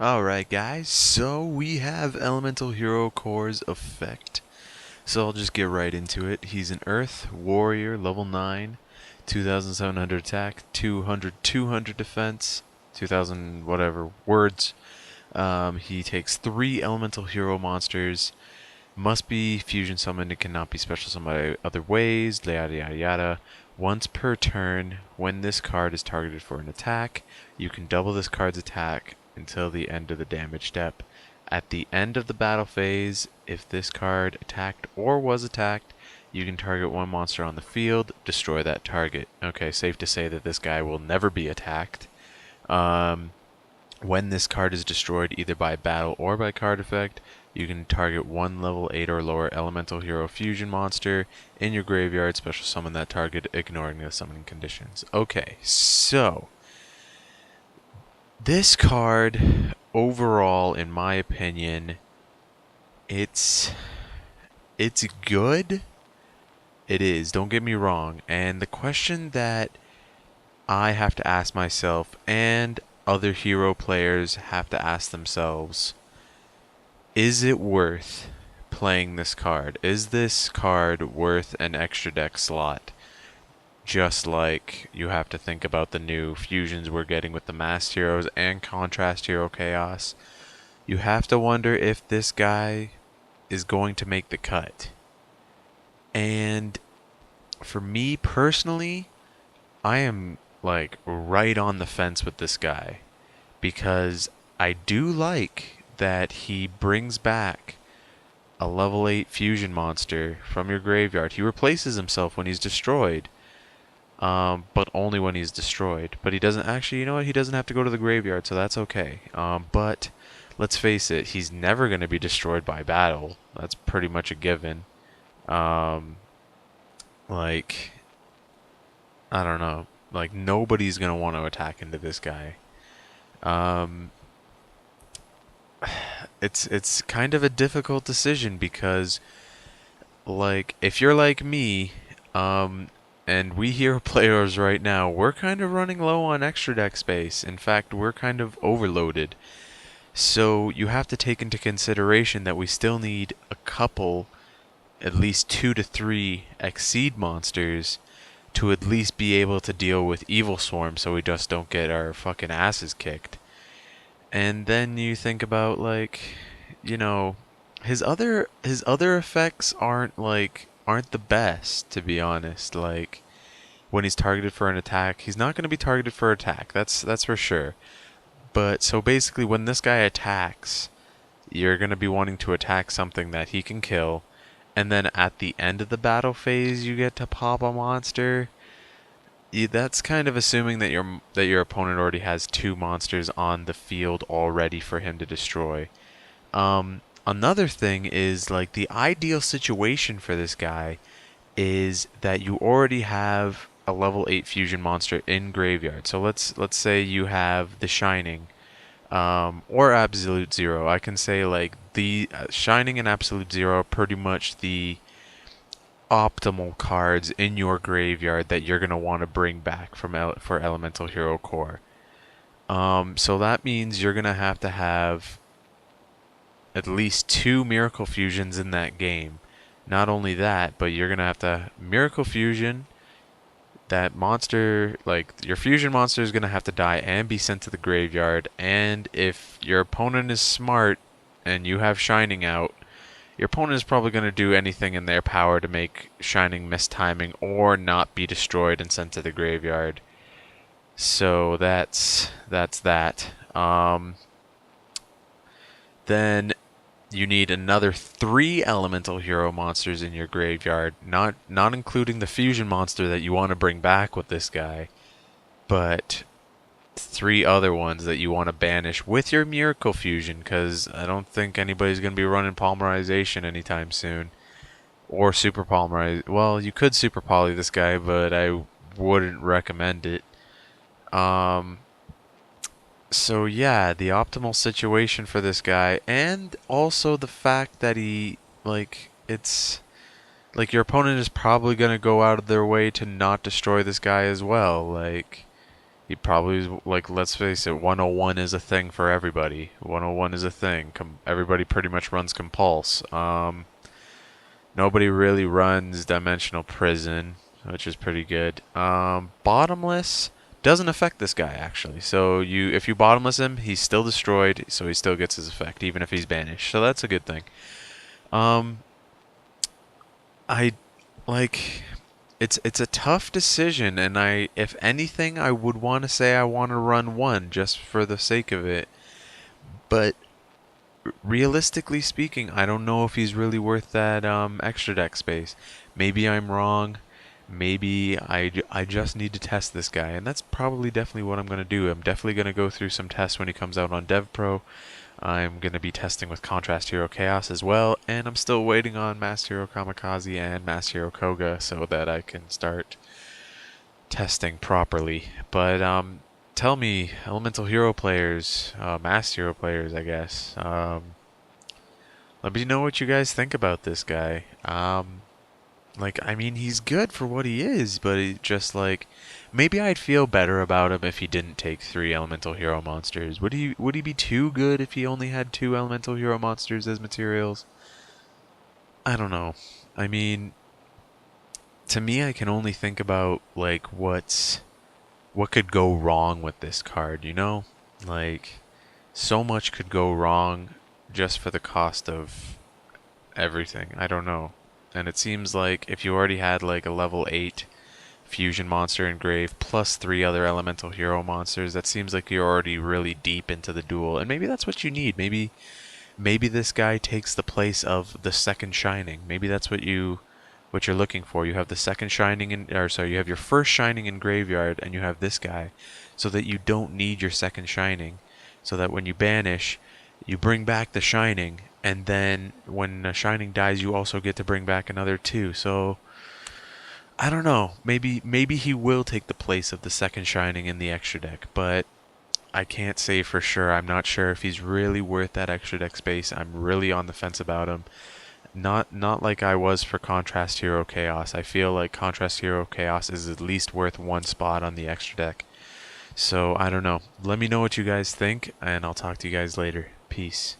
Alright guys, so we have Elemental Hero Core's effect. So I'll just get right into it. He's an Earth Warrior, level 9, 2700 attack, 200 defense, 2000 whatever words. He takes 3 Elemental Hero monsters, must be fusion summoned and cannot be special summoned by other ways, yada yada yada. Once per turn, when this card is targeted for an attack, you can double this card's attack until the end of the damage step. At the end of the battle phase, if this card attacked or was attacked, you can target one monster on the field, destroy that target. Okay, safe to say that this guy will never be attacked. When this card is destroyed either by battle or by card effect, you can target one level 8 or lower Elemental Hero Fusion monster in your graveyard, special summon that target, ignoring the summoning conditions. Okay, so this card, overall, in my opinion, it's good. It is, don't get me wrong. And the question that I have to ask myself, and other hero players have to ask themselves, is it worth playing this card? Is this card worth an extra deck slot? Just like you have to think about the new fusions we're getting with the Masked Heroes and Contrast Hero Chaos. You have to wonder if this guy is going to make the cut. And for me personally, I am like right on the fence with this guy, because I do like that he brings back a level 8 fusion monster from your graveyard. He replaces himself when he's destroyed, but only when he's destroyed. But he doesn't actually, you know what, he doesn't have to go to the graveyard, so that's okay. But let's face it, he's never going to be destroyed by battle. That's pretty much a given. Like, I don't know. Like, nobody's going to want to attack into this guy. It's kind of a difficult decision because, like, if you're like me, and we hero players right now, we're kind of running low on extra deck space. In fact, we're kind of overloaded. So you have to take into consideration that we still need a couple, at least 2 to 3 Exceed monsters to at least be able to deal with Evil Swarm, so we just don't get our fucking asses kicked. And then you think about, like, you know, his other effects aren't the best, to be honest. Like, when he's targeted for an attack, he's not going to be targeted for attack. That's for sure. But so basically, when this guy attacks, you're going to be wanting to attack something that he can kill, and then at the end of the battle phase, you get to pop a monster. That's kind of assuming that your opponent already has 2 monsters on the field already for him to destroy. Another thing is, like, the ideal situation for this guy is that you already have a level 8 fusion monster in graveyard. So let's say you have the Shining, or Absolute Zero. I can say, like, the Shining and Absolute Zero are pretty much the optimal cards in your graveyard that you're going to want to bring back for Elemental Hero Core. So that means you're going to have at least 2 Miracle Fusions in that game. Not only that, but you're going to have to Miracle Fusion that monster. Like, your fusion monster is going to have to die and be sent to the graveyard. And if your opponent is smart and you have Shining out, your opponent is probably going to do anything in their power to make Shining miss timing or not be destroyed and sent to the graveyard. So that's that. Then you need another 3 Elemental Hero monsters in your graveyard, not including the fusion monster that you want to bring back with this guy, but 3 other ones that you want to banish with your Miracle Fusion, because I don't think anybody's going to be running Polymerization anytime soon. Or Super Polymerize. Well, you could Super Poly this guy, but I wouldn't recommend it. So yeah, the optimal situation for this guy, and also the fact that it's like, your opponent is probably going to go out of their way to not destroy this guy as well. Like, He probably like, let's face it, 101 is a thing for everybody. 101 is a thing. Everybody pretty much runs compulse. Nobody really runs dimensional prison, which is pretty good. Bottomless doesn't affect this guy actually. So if you bottomless him, he's still destroyed, so he still gets his effect even if he's banished. So that's a good thing. Um, I like it's a tough decision, and if anything, I would want to say I want to run one just for the sake of it. But realistically speaking, I don't know if he's really worth that extra deck space. Maybe I'm wrong. Maybe I just need to test this guy, and that's probably definitely what I'm going to do. I'm definitely going to go through some tests when he comes out on DevPro. I'm going to be testing with Contrast Hero Chaos as well, and I'm still waiting on Master Hero Kamikaze and Master Hero Koga so that I can start testing properly. But tell me, Elemental Hero players, Master Hero players, I guess, let me know what you guys think about this guy. Like, I mean, he's good for what he is, but it just like, maybe I'd feel better about him if he didn't take 3 Elemental Hero monsters. Would he be too good if he only had 2 Elemental Hero monsters as materials? I don't know. I mean, to me, I can only think about like what could go wrong with this card, you know? Like, so much could go wrong just for the cost of everything. I don't know. And it seems like if you already had like a level 8 fusion monster in grave plus 3 other elemental hero monsters, that seems like you're already really deep into the duel. And maybe that's what you need. Maybe this guy takes the place of the second shining. Maybe that's what you're looking for. You have the second shining you have your first shining in graveyard and you have this guy so that you don't need your second shining. So that when you banish, you bring back the shining, and then when a shining dies, you also get to bring back another 2. So I don't know. Maybe he will take the place of the second shining in the extra deck, but I can't say for sure. I'm not sure if he's really worth that extra deck space. I'm really on the fence about him. Not like I was for Contrast Hero Chaos. I feel like Contrast Hero Chaos is at least worth 1 spot on the extra deck. So I don't know. Let me know what you guys think, and I'll talk to you guys later. Peace.